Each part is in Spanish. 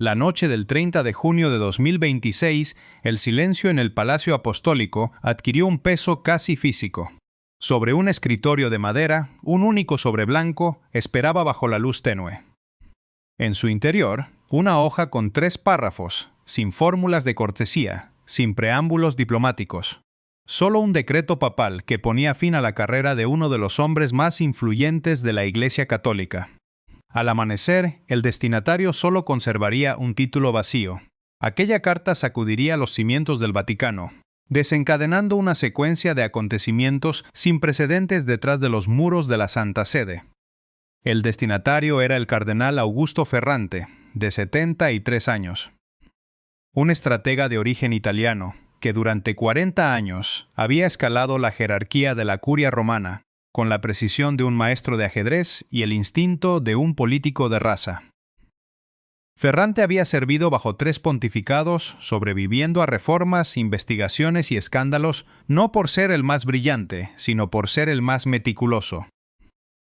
La noche del 30 de junio de 2026, el silencio en el Palacio Apostólico adquirió un peso casi físico. Sobre un escritorio de madera, un único sobre blanco esperaba bajo la luz tenue. En su interior, una hoja con 3 párrafos, sin fórmulas de cortesía, sin preámbulos diplomáticos. Solo un decreto papal que ponía fin a la carrera de uno de los hombres más influyentes de la Iglesia Católica. Al amanecer, el destinatario solo conservaría un título vacío. Aquella carta sacudiría los cimientos del Vaticano, desencadenando una secuencia de acontecimientos sin precedentes detrás de los muros de la Santa Sede. El destinatario era el cardenal Augusto Ferrante, de 73 años. Un estratega de origen italiano, que durante 40 años había escalado la jerarquía de la curia romana, con la precisión de un maestro de ajedrez y el instinto de un político de raza. Ferrante había servido bajo 3 pontificados, sobreviviendo a reformas, investigaciones y escándalos, no por ser el más brillante, sino por ser el más meticuloso.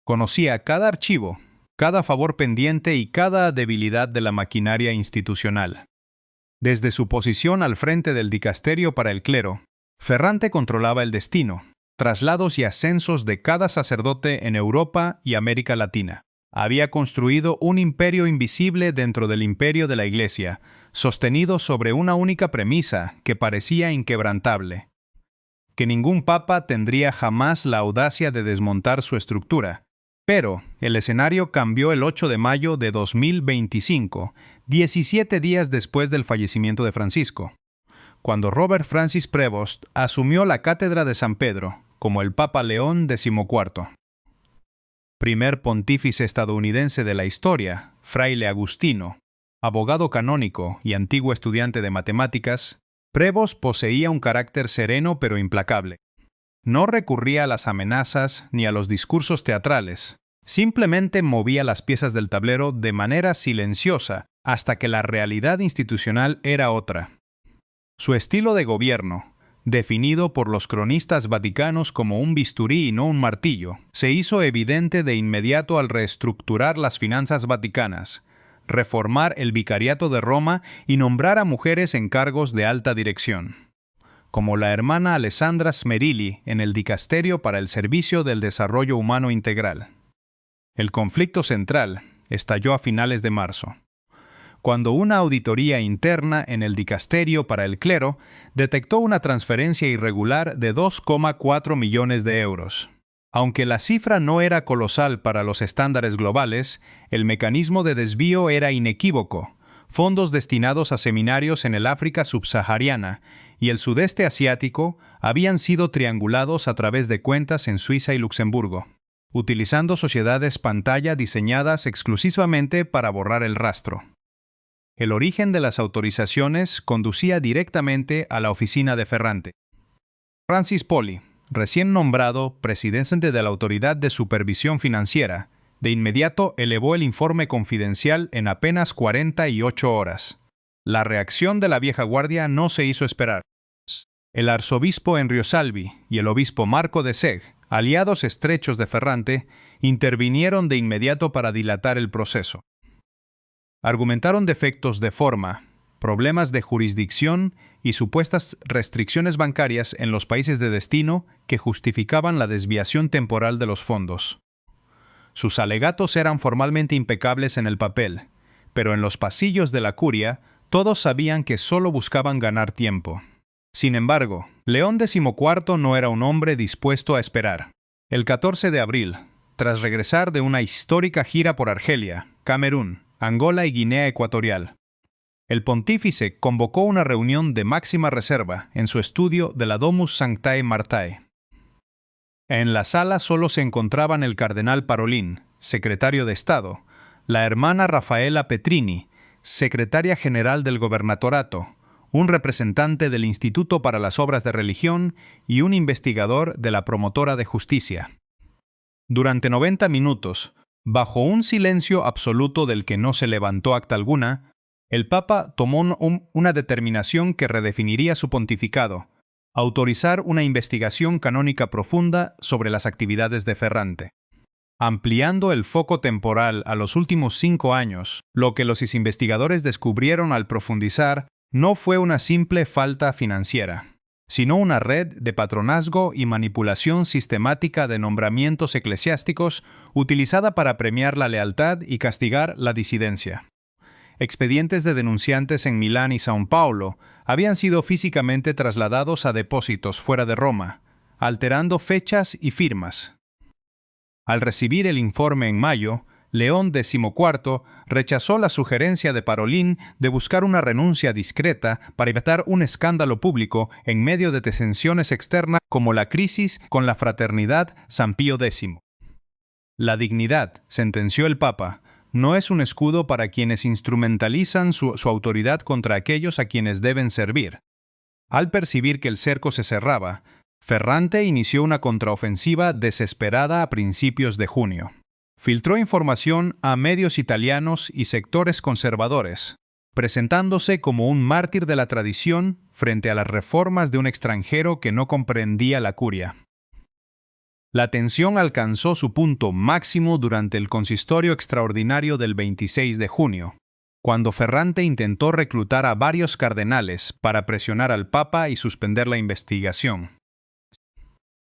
Conocía cada archivo, cada favor pendiente y cada debilidad de la maquinaria institucional. Desde su posición al frente del dicasterio para el clero, Ferrante controlaba el destino, traslados y ascensos de cada sacerdote en Europa y América Latina. Había construido un imperio invisible dentro del imperio de la Iglesia, sostenido sobre una única premisa que parecía inquebrantable: que ningún papa tendría jamás la audacia de desmontar su estructura. Pero el escenario cambió el 8 de mayo de 2025, 17 días después del fallecimiento de Francisco, cuando Robert Francis Prevost asumió la cátedra de San Pedro como el Papa León XIV. Primer pontífice estadounidense de la historia, fraile agustino, abogado canónico y antiguo estudiante de matemáticas, Prevost poseía un carácter sereno pero implacable. No recurría a las amenazas ni a los discursos teatrales, simplemente movía las piezas del tablero de manera silenciosa hasta que la realidad institucional era otra. Su estilo de gobierno, definido por los cronistas vaticanos como un bisturí y no un martillo, se hizo evidente de inmediato al reestructurar las finanzas vaticanas, reformar el vicariato de Roma y nombrar a mujeres en cargos de alta dirección, como la hermana Alessandra Smerilli en el Dicasterio para el Servicio del Desarrollo Humano Integral. El conflicto central estalló a finales de marzo, cuando una auditoría interna en el Dicasterio para el Clero detectó una transferencia irregular de 2,4 millones de euros. Aunque la cifra no era colosal para los estándares globales, el mecanismo de desvío era inequívoco: fondos destinados a seminarios en el África subsahariana y el sudeste asiático habían sido triangulados a través de cuentas en Suiza y Luxemburgo, utilizando sociedades pantalla diseñadas exclusivamente para borrar el rastro. El origen de las autorizaciones conducía directamente a la oficina de Ferrante. Francis Poli, recién nombrado presidente de la Autoridad de Supervisión Financiera, de inmediato elevó el informe confidencial en apenas 48 horas. La reacción de la vieja guardia no se hizo esperar. El arzobispo Enrio Salvi y el obispo Marco de Seg, aliados estrechos de Ferrante, intervinieron de inmediato para dilatar el proceso. Argumentaron defectos de forma, problemas de jurisdicción y supuestas restricciones bancarias en los países de destino que justificaban la desviación temporal de los fondos. Sus alegatos eran formalmente impecables en el papel, pero en los pasillos de la curia todos sabían que solo buscaban ganar tiempo. Sin embargo, León XIV no era un hombre dispuesto a esperar. El 14 de abril, tras regresar de una histórica gira por Argelia, Camerún, Angola y Guinea Ecuatorial, el pontífice convocó una reunión de máxima reserva en su estudio de la Domus Sanctae Martae. En la sala solo se encontraban el cardenal Parolin, secretario de Estado, la hermana Rafaela Petrini, secretaria general del gobernatorato, un representante del Instituto para las Obras de Religión y un investigador de la Promotora de Justicia. Durante 90 minutos, bajo un silencio absoluto del que no se levantó acta alguna, el Papa tomó una determinación que redefiniría su pontificado: autorizar una investigación canónica profunda sobre las actividades de Ferrante. ampliando el foco temporal a los últimos 5 años. Lo que los investigadores descubrieron al profundizar no fue una simple falta financiera, sino una red de patronazgo y manipulación sistemática de nombramientos eclesiásticos utilizada para premiar la lealtad y castigar la disidencia. Expedientes de denunciantes en Milán y São Paulo habían sido físicamente trasladados a depósitos fuera de Roma, alterando fechas y firmas. Al recibir el informe en mayo, León XIV rechazó la sugerencia de Parolín de buscar una renuncia discreta para evitar un escándalo público en medio de tensiones externas como la crisis con la Fraternidad San Pío X. La dignidad, sentenció el Papa, no es un escudo para quienes instrumentalizan su autoridad contra aquellos a quienes deben servir. Al percibir que el cerco se cerraba, Ferrante inició una contraofensiva desesperada a principios de junio. Filtró información a medios italianos y sectores conservadores, presentándose como un mártir de la tradición frente a las reformas de un extranjero que no comprendía la curia. La tensión alcanzó su punto máximo durante el consistorio extraordinario del 26 de junio, cuando Ferrante intentó reclutar a varios cardenales para presionar al Papa y suspender la investigación.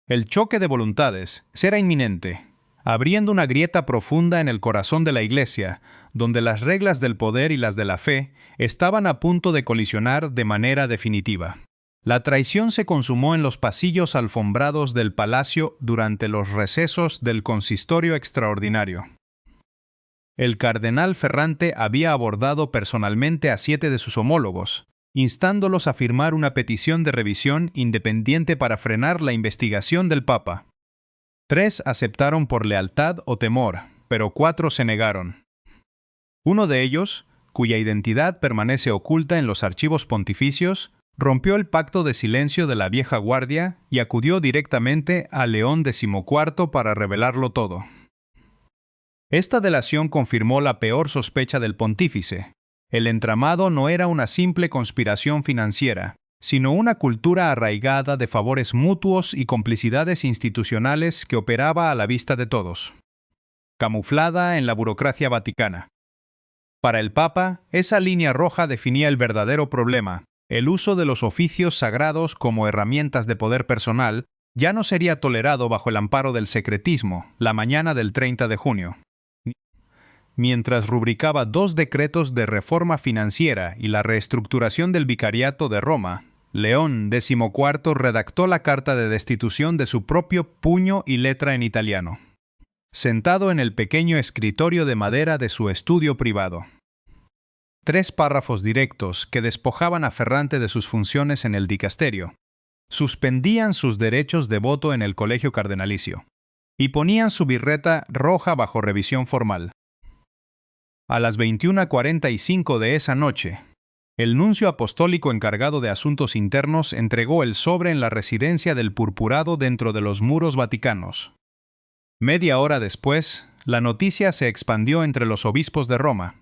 El choque de voluntades era inminente, abriendo una grieta profunda en el corazón de la Iglesia, donde las reglas del poder y las de la fe estaban a punto de colisionar de manera definitiva. La traición se consumó en los pasillos alfombrados del palacio durante los recesos del consistorio extraordinario. El cardenal Ferrante había abordado personalmente a 7 de sus homólogos, instándolos a firmar una petición de revisión independiente para frenar la investigación del Papa. 3 aceptaron por lealtad o temor, pero 4 se negaron. Uno de ellos, cuya identidad permanece oculta en los archivos pontificios, rompió el pacto de silencio de la vieja guardia y acudió directamente a León XIV para revelarlo todo. Esta delación confirmó la peor sospecha del pontífice. El entramado no era una simple conspiración financiera, sino una cultura arraigada de favores mutuos y complicidades institucionales que operaba a la vista de todos, camuflada en la burocracia vaticana. Para el Papa, esa línea roja definía el verdadero problema. El uso de los oficios sagrados como herramientas de poder personal ya no sería tolerado bajo el amparo del secretismo la mañana del 30 de junio. Mientras rubricaba 2 decretos de reforma financiera y la reestructuración del vicariato de Roma, León XIV redactó la carta de destitución de su propio puño y letra en italiano, sentado en el pequeño escritorio de madera de su estudio privado. 3 párrafos directos que despojaban a Ferrante de sus funciones en el dicasterio, suspendían sus derechos de voto en el colegio cardenalicio y ponían su birreta roja bajo revisión formal. A las 21:45 de esa noche, el nuncio apostólico encargado de asuntos internos entregó el sobre en la residencia del purpurado dentro de los muros vaticanos. Media hora después, la noticia se expandió entre los obispos de Roma.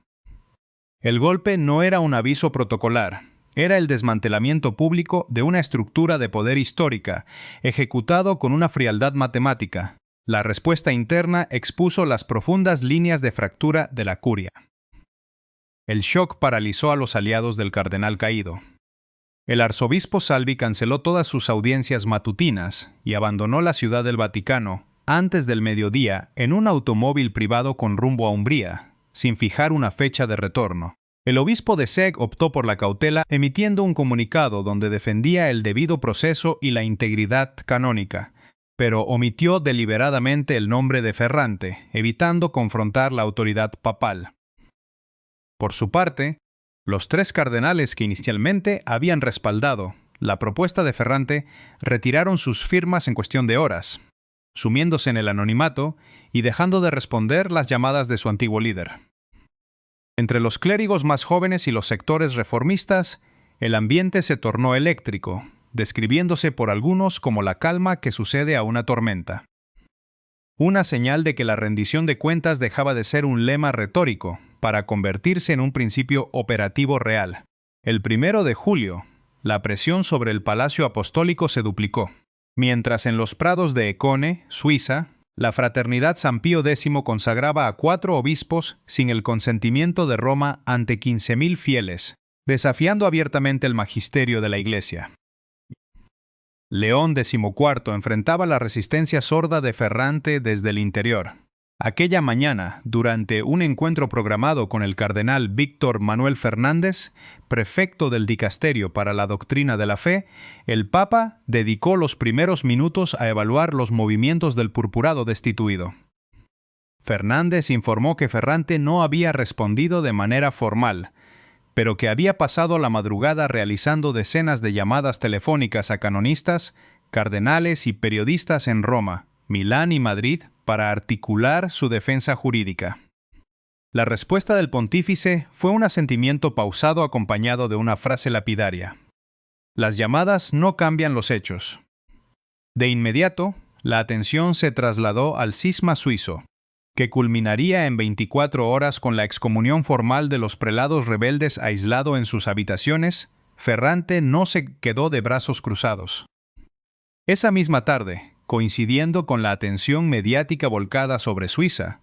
El golpe no era un aviso protocolar, era el desmantelamiento público de una estructura de poder histórica, ejecutado con una frialdad matemática. La respuesta interna expuso las profundas líneas de fractura de la curia. El shock paralizó a los aliados del cardenal caído. El arzobispo Salvi canceló todas sus audiencias matutinas y abandonó la ciudad del Vaticano antes del mediodía en un automóvil privado con rumbo a Umbría, sin fijar una fecha de retorno. El obispo de Seg optó por la cautela, emitiendo un comunicado donde defendía el debido proceso y la integridad canónica, pero omitió deliberadamente el nombre de Ferrante, evitando confrontar la autoridad papal. Por su parte, los 3 cardenales que inicialmente habían respaldado la propuesta de Ferrante retiraron sus firmas en cuestión de horas, sumiéndose en el anonimato y dejando de responder las llamadas de su antiguo líder. Entre los clérigos más jóvenes y los sectores reformistas, el ambiente se tornó eléctrico, describiéndose por algunos como la calma que sucede a una tormenta. Una señal de que la rendición de cuentas dejaba de ser un lema retórico para convertirse en un principio operativo real. El 1 de julio, la presión sobre el Palacio Apostólico se duplicó. Mientras en los prados de Econe, Suiza, La fraternidad San Pío X consagraba a 4 obispos sin el consentimiento de Roma ante 15.000 fieles, desafiando abiertamente el magisterio de la Iglesia. León XIV enfrentaba la resistencia sorda de Ferrante desde el interior. Aquella mañana, durante un encuentro programado con el cardenal Víctor Manuel Fernández, prefecto del Dicasterio para la Doctrina de la Fe, el Papa dedicó los primeros minutos a evaluar los movimientos del purpurado destituido. Fernández informó que Ferrante no había respondido de manera formal, pero que había pasado la madrugada realizando decenas de llamadas telefónicas a canonistas, cardenales y periodistas en Roma, Milán y Madrid para articular su defensa jurídica. La respuesta del pontífice fue un asentimiento pausado acompañado de una frase lapidaria. Las llamadas no cambian los hechos. De inmediato, la atención se trasladó al cisma suizo, que culminaría en 24 horas con la excomunión formal de los prelados rebeldes aislado en sus habitaciones. Ferrante no se quedó de brazos cruzados. Esa misma tarde, coincidiendo con la atención mediática volcada sobre Suiza,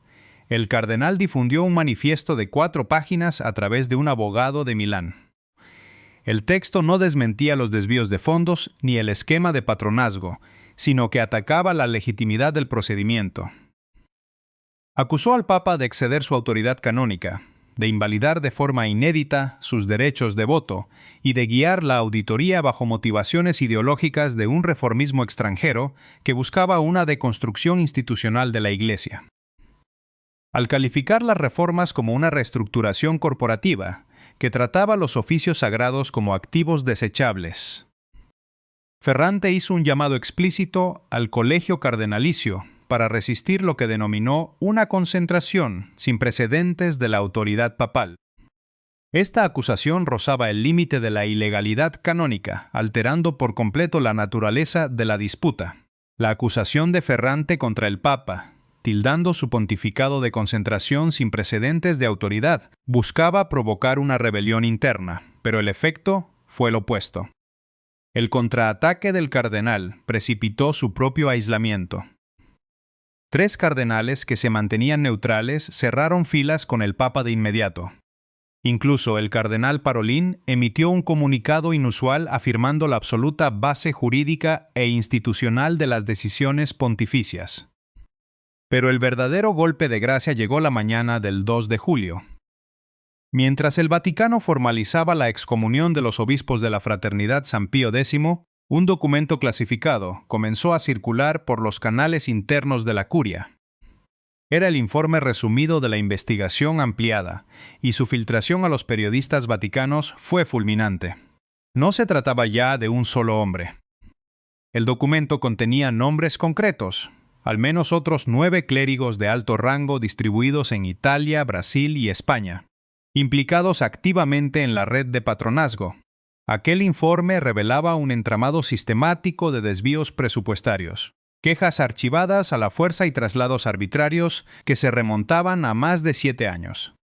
el cardenal difundió un manifiesto de 4 páginas a través de un abogado de Milán. El texto no desmentía los desvíos de fondos ni el esquema de patronazgo, sino que atacaba la legitimidad del procedimiento. Acusó al Papa de exceder su autoridad canónica, de invalidar de forma inédita sus derechos de voto y de guiar la auditoría bajo motivaciones ideológicas de un reformismo extranjero que buscaba una deconstrucción institucional de la Iglesia. Al calificar las reformas como una reestructuración corporativa, que trataba los oficios sagrados como activos desechables, Ferrante hizo un llamado explícito al colegio cardenalicio para resistir lo que denominó una concentración sin precedentes de la autoridad papal. Esta acusación rozaba el límite de la ilegalidad canónica, alterando por completo la naturaleza de la disputa. La acusación de Ferrante contra el Papa, tildando su pontificado de concentración sin precedentes de autoridad, buscaba provocar una rebelión interna, pero el efecto fue el opuesto. El contraataque del cardenal precipitó su propio aislamiento. 3 cardenales que se mantenían neutrales cerraron filas con el Papa de inmediato. Incluso el cardenal Parolin emitió un comunicado inusual afirmando la absoluta base jurídica e institucional de las decisiones pontificias. Pero el verdadero golpe de gracia llegó la mañana del 2 de julio. Mientras el Vaticano formalizaba la excomunión de los obispos de la Fraternidad San Pío X, un documento clasificado comenzó a circular por los canales internos de la curia. Era el informe resumido de la investigación ampliada, y su filtración a los periodistas vaticanos fue fulminante. No se trataba ya de un solo hombre. El documento contenía nombres concretos, al menos otros 9 clérigos de alto rango distribuidos en Italia, Brasil y España, implicados activamente en la red de patronazgo. Aquel informe revelaba un entramado sistemático de desvíos presupuestarios, quejas archivadas a la fuerza y traslados arbitrarios que se remontaban a más de 7 años.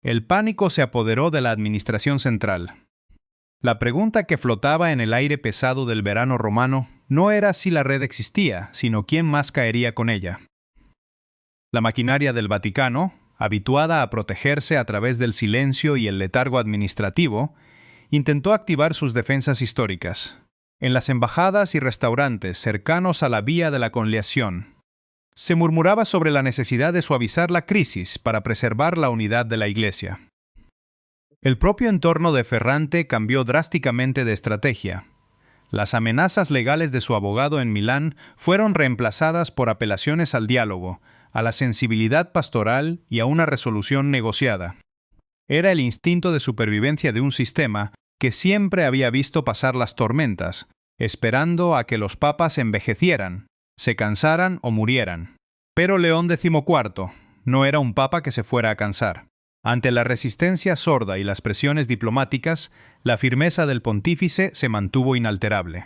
El pánico se apoderó de la administración central. La pregunta que flotaba en el aire pesado del verano romano no era si la red existía, sino quién más caería con ella. La maquinaria del Vaticano, habituada a protegerse a través del silencio y el letargo administrativo, intentó activar sus defensas históricas. En las embajadas y restaurantes cercanos a la vía de la Conciliación, se murmuraba sobre la necesidad de suavizar la crisis para preservar la unidad de la Iglesia. El propio entorno de Ferrante cambió drásticamente de estrategia. Las amenazas legales de su abogado en Milán fueron reemplazadas por apelaciones al diálogo, a la sensibilidad pastoral y a una resolución negociada. Era el instinto de supervivencia de un sistema que siempre había visto pasar las tormentas, esperando a que los papas envejecieran, se cansaran o murieran. Pero León XIV no era un papa que se fuera a cansar. Ante la resistencia sorda y las presiones diplomáticas, la firmeza del pontífice se mantuvo inalterable.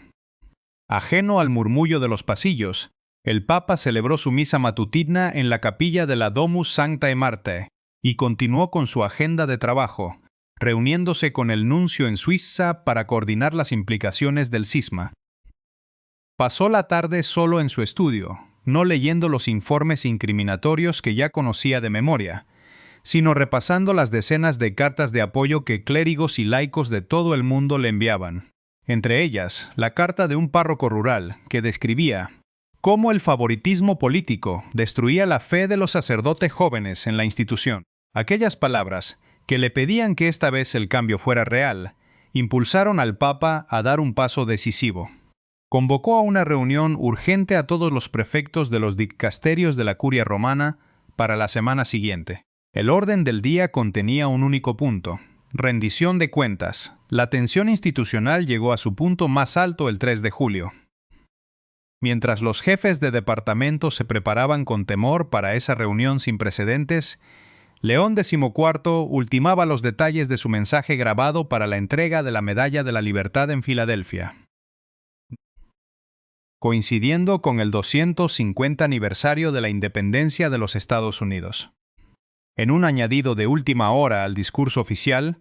Ajeno al murmullo de los pasillos, el Papa celebró su misa matutina en la capilla de la Domus Sanctae Martae y continuó con su agenda de trabajo, reuniéndose con el nuncio en Suiza para coordinar las implicaciones del cisma. Pasó la tarde solo en su estudio, no leyendo los informes incriminatorios que ya conocía de memoria, sino repasando las decenas de cartas de apoyo que clérigos y laicos de todo el mundo le enviaban. Entre ellas, la carta de un párroco rural que describía cómo el favoritismo político destruía la fe de los sacerdotes jóvenes en la institución. Aquellas palabras, que le pedían que esta vez el cambio fuera real, impulsaron al Papa a dar un paso decisivo. Convocó a una reunión urgente a todos los prefectos de los dicasterios de la Curia Romana para la semana siguiente. El orden del día contenía un único punto: rendición de cuentas. La tensión institucional llegó a su punto más alto el 3 de julio. Mientras los jefes de departamento se preparaban con temor para esa reunión sin precedentes, León XIV ultimaba los detalles de su mensaje grabado para la entrega de la Medalla de la Libertad en Filadelfia. Coincidiendo con el 250 aniversario de la independencia de los Estados Unidos. En un añadido de última hora al discurso oficial,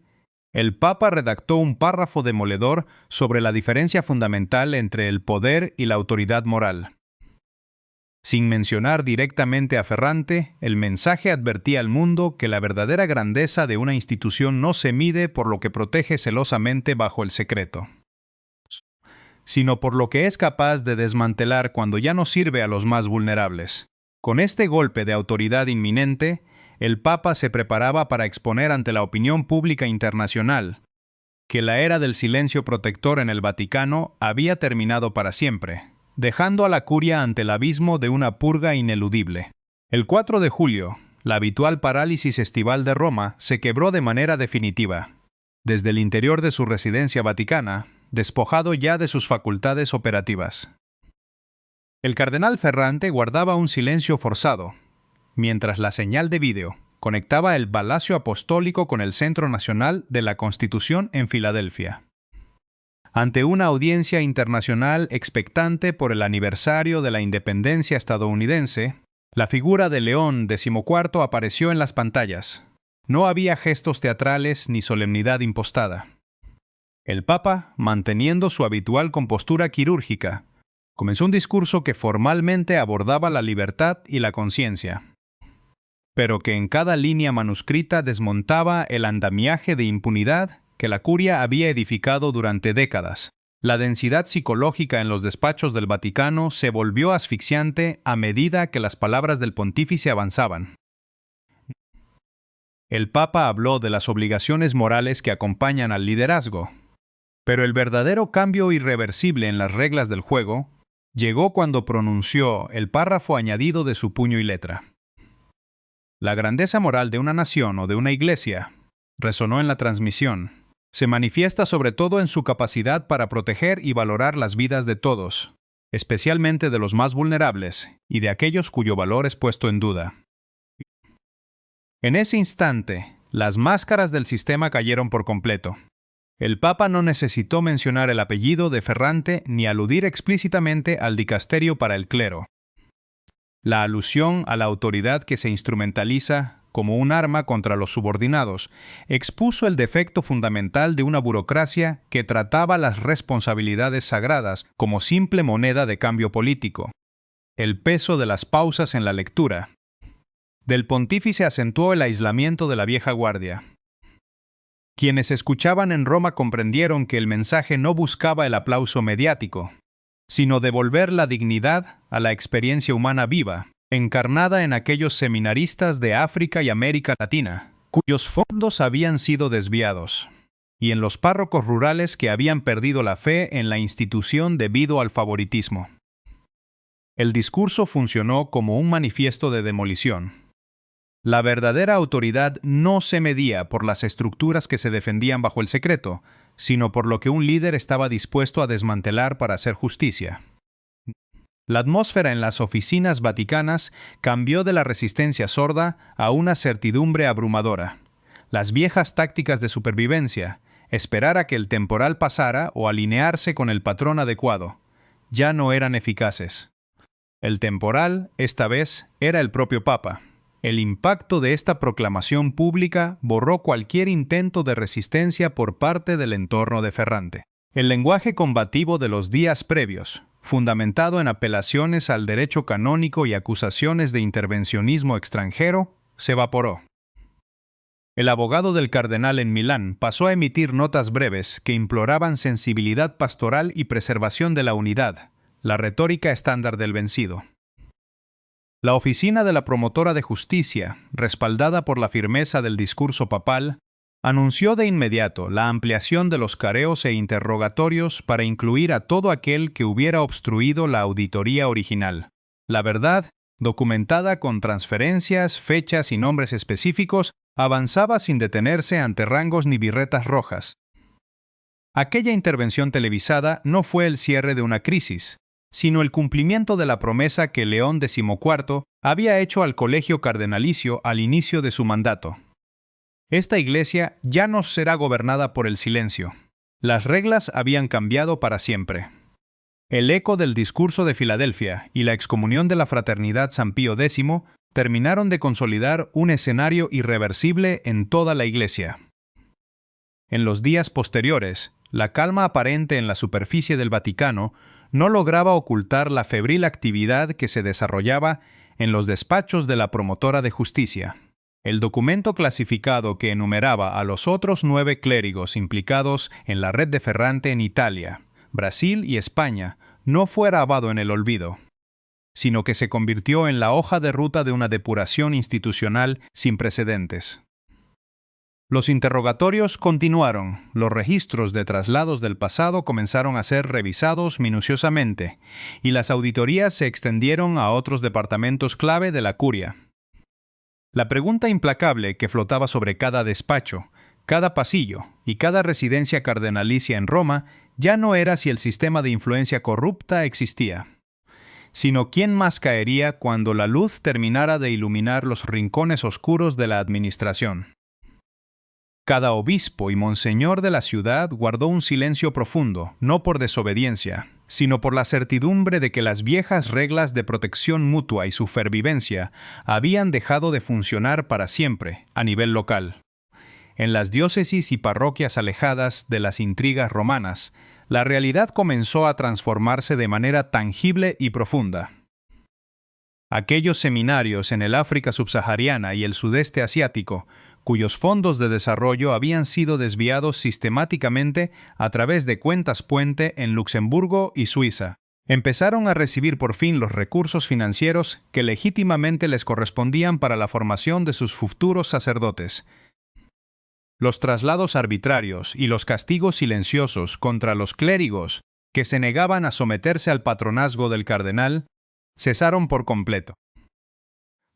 el Papa redactó un párrafo demoledor sobre la diferencia fundamental entre el poder y la autoridad moral. Sin mencionar directamente a Ferrante, el mensaje advertía al mundo que la verdadera grandeza de una institución no se mide por lo que protege celosamente bajo el secreto, sino por lo que es capaz de desmantelar cuando ya no sirve a los más vulnerables. Con este golpe de autoridad inminente, el Papa se preparaba para exponer ante la opinión pública internacional que la era del silencio protector en el Vaticano había terminado para siempre, dejando a la curia ante el abismo de una purga ineludible. El 4 de julio, la habitual parálisis estival de Roma se quebró de manera definitiva. Desde el interior de su residencia vaticana, despojado ya de sus facultades operativas. El cardenal Ferrante guardaba un silencio forzado, mientras la señal de vídeo conectaba el Palacio Apostólico con el Centro Nacional de la Constitución en Filadelfia. Ante una audiencia internacional expectante por el aniversario de la independencia estadounidense, la figura de León XIV apareció en las pantallas. No había gestos teatrales ni solemnidad impostada. El Papa, manteniendo su habitual compostura quirúrgica, comenzó un discurso que formalmente abordaba la libertad y la conciencia, pero que en cada línea manuscrita desmontaba el andamiaje de impunidad que la curia había edificado durante décadas. La densidad psicológica en los despachos del Vaticano se volvió asfixiante a medida que las palabras del pontífice avanzaban. El Papa habló de las obligaciones morales que acompañan al liderazgo, pero el verdadero cambio irreversible en las reglas del juego llegó cuando pronunció el párrafo añadido de su puño y letra. La grandeza moral de una nación o de una iglesia, resonó en la transmisión, se manifiesta sobre todo en su capacidad para proteger y valorar las vidas de todos, especialmente de los más vulnerables y de aquellos cuyo valor es puesto en duda. En ese instante, las máscaras del sistema cayeron por completo. El Papa no necesitó mencionar el apellido de Ferrante ni aludir explícitamente al dicasterio para el clero. La alusión a la autoridad que se instrumentaliza como un arma contra los subordinados expuso el defecto fundamental de una burocracia que trataba las responsabilidades sagradas como simple moneda de cambio político. El peso de las pausas en la lectura del pontífice acentuó el aislamiento de la vieja guardia. Quienes escuchaban en Roma comprendieron que el mensaje no buscaba el aplauso mediático, sino devolver la dignidad a la experiencia humana viva, encarnada en aquellos seminaristas de África y América Latina, cuyos fondos habían sido desviados, y en los párrocos rurales que habían perdido la fe en la institución debido al favoritismo. El discurso funcionó como un manifiesto de demolición. La verdadera autoridad no se medía por las estructuras que se defendían bajo el secreto, sino por lo que un líder estaba dispuesto a desmantelar para hacer justicia. La atmósfera en las oficinas vaticanas cambió de la resistencia sorda a una certidumbre abrumadora. Las viejas tácticas de supervivencia, esperar a que el temporal pasara o alinearse con el patrón adecuado, ya no eran eficaces. El temporal, esta vez, era el propio Papa. El impacto de esta proclamación pública borró cualquier intento de resistencia por parte del entorno de Ferrante. El lenguaje combativo de los días previos, fundamentado en apelaciones al derecho canónico y acusaciones de intervencionismo extranjero, se evaporó. El abogado del cardenal en Milán pasó a emitir notas breves que imploraban sensibilidad pastoral y preservación de la unidad, la retórica estándar del vencido. La oficina de la promotora de justicia, respaldada por la firmeza del discurso papal, anunció de inmediato la ampliación de los careos e interrogatorios para incluir a todo aquel que hubiera obstruido la auditoría original. La verdad, documentada con transferencias, fechas y nombres específicos, avanzaba sin detenerse ante rangos ni birretas rojas. Aquella intervención televisada no fue el cierre de una crisis, sino el cumplimiento de la promesa que León XIV había hecho al colegio cardenalicio al inicio de su mandato. Esta iglesia ya no será gobernada por el silencio. Las reglas habían cambiado para siempre. El eco del discurso de Filadelfia y la excomunión de la Fraternidad San Pío X terminaron de consolidar un escenario irreversible en toda la iglesia. En los días posteriores, la calma aparente en la superficie del Vaticano no lograba ocultar la febril actividad que se desarrollaba en los despachos de la promotora de justicia. El documento clasificado que enumeraba a los otros 9 clérigos implicados en la red de Ferrante en Italia, Brasil y España no fue grabado en el olvido, sino que se convirtió en la hoja de ruta de una depuración institucional sin precedentes. Los interrogatorios continuaron, los registros de traslados del pasado comenzaron a ser revisados minuciosamente, y las auditorías se extendieron a otros departamentos clave de la curia. La pregunta implacable que flotaba sobre cada despacho, cada pasillo y cada residencia cardenalicia en Roma ya no era si el sistema de influencia corrupta existía, sino quién más caería cuando la luz terminara de iluminar los rincones oscuros de la administración. Cada obispo y monseñor de la ciudad guardó un silencio profundo, no por desobediencia, sino por la certidumbre de que las viejas reglas de protección mutua y supervivencia habían dejado de funcionar para siempre a nivel local. En las diócesis y parroquias alejadas de las intrigas romanas, la realidad comenzó a transformarse de manera tangible y profunda. Aquellos seminarios en el África subsahariana y el sudeste asiático, cuyos fondos de desarrollo habían sido desviados sistemáticamente a través de cuentas puente en Luxemburgo y Suiza, empezaron a recibir por fin los recursos financieros que legítimamente les correspondían para la formación de sus futuros sacerdotes. Los traslados arbitrarios y los castigos silenciosos contra los clérigos que se negaban a someterse al patronazgo del cardenal cesaron por completo.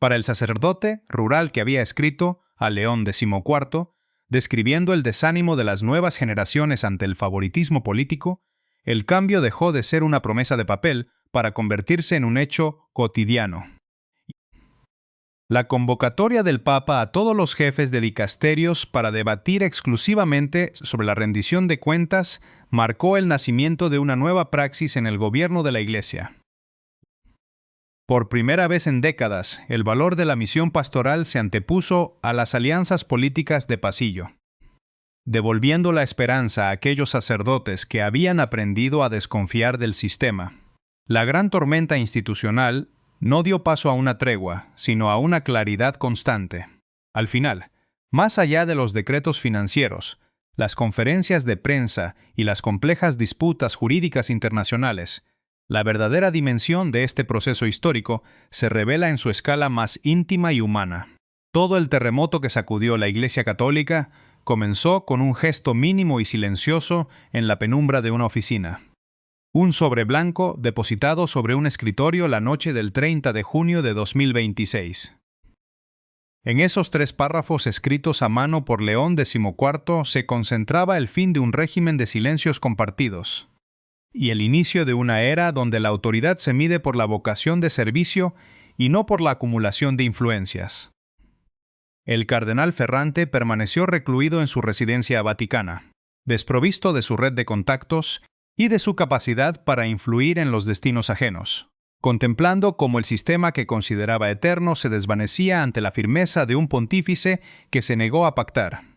Para el sacerdote rural que había escrito a León XIV, describiendo el desánimo de las nuevas generaciones ante el favoritismo político, el cambio dejó de ser una promesa de papel para convertirse en un hecho cotidiano. La convocatoria del Papa a todos los jefes de dicasterios para debatir exclusivamente sobre la rendición de cuentas marcó el nacimiento de una nueva praxis en el gobierno de la Iglesia. Por primera vez en décadas, el valor de la misión pastoral se antepuso a las alianzas políticas de pasillo, devolviendo la esperanza a aquellos sacerdotes que habían aprendido a desconfiar del sistema. La gran tormenta institucional no dio paso a una tregua, sino a una claridad constante. Al final, más allá de los decretos financieros, las conferencias de prensa y las complejas disputas jurídicas internacionales, la verdadera dimensión de este proceso histórico se revela en su escala más íntima y humana. Todo el terremoto que sacudió la Iglesia Católica comenzó con un gesto mínimo y silencioso en la penumbra de una oficina. Un sobre blanco depositado sobre un escritorio la noche del 30 de junio de 2026. En esos 3 párrafos escritos a mano por León XIV se concentraba el fin de un régimen de silencios compartidos y el inicio de una era donde la autoridad se mide por la vocación de servicio y no por la acumulación de influencias. El cardenal Ferrante permaneció recluido en su residencia vaticana, desprovisto de su red de contactos y de su capacidad para influir en los destinos ajenos, contemplando cómo el sistema que consideraba eterno se desvanecía ante la firmeza de un pontífice que se negó a pactar.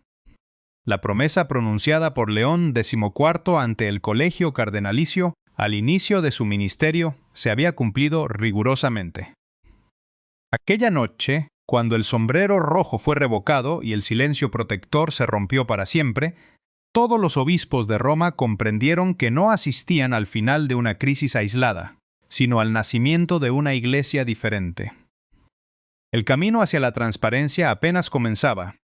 La promesa pronunciada por León XIV ante el colegio cardenalicio al inicio de su ministerio, se había cumplido rigurosamente. Aquella noche, cuando el sombrero rojo fue revocado y el silencio protector se rompió para siempre, todos los obispos de Roma comprendieron que no asistían al final de una crisis aislada, sino al nacimiento de una iglesia diferente. El camino hacia la transparencia apenas comenzaba,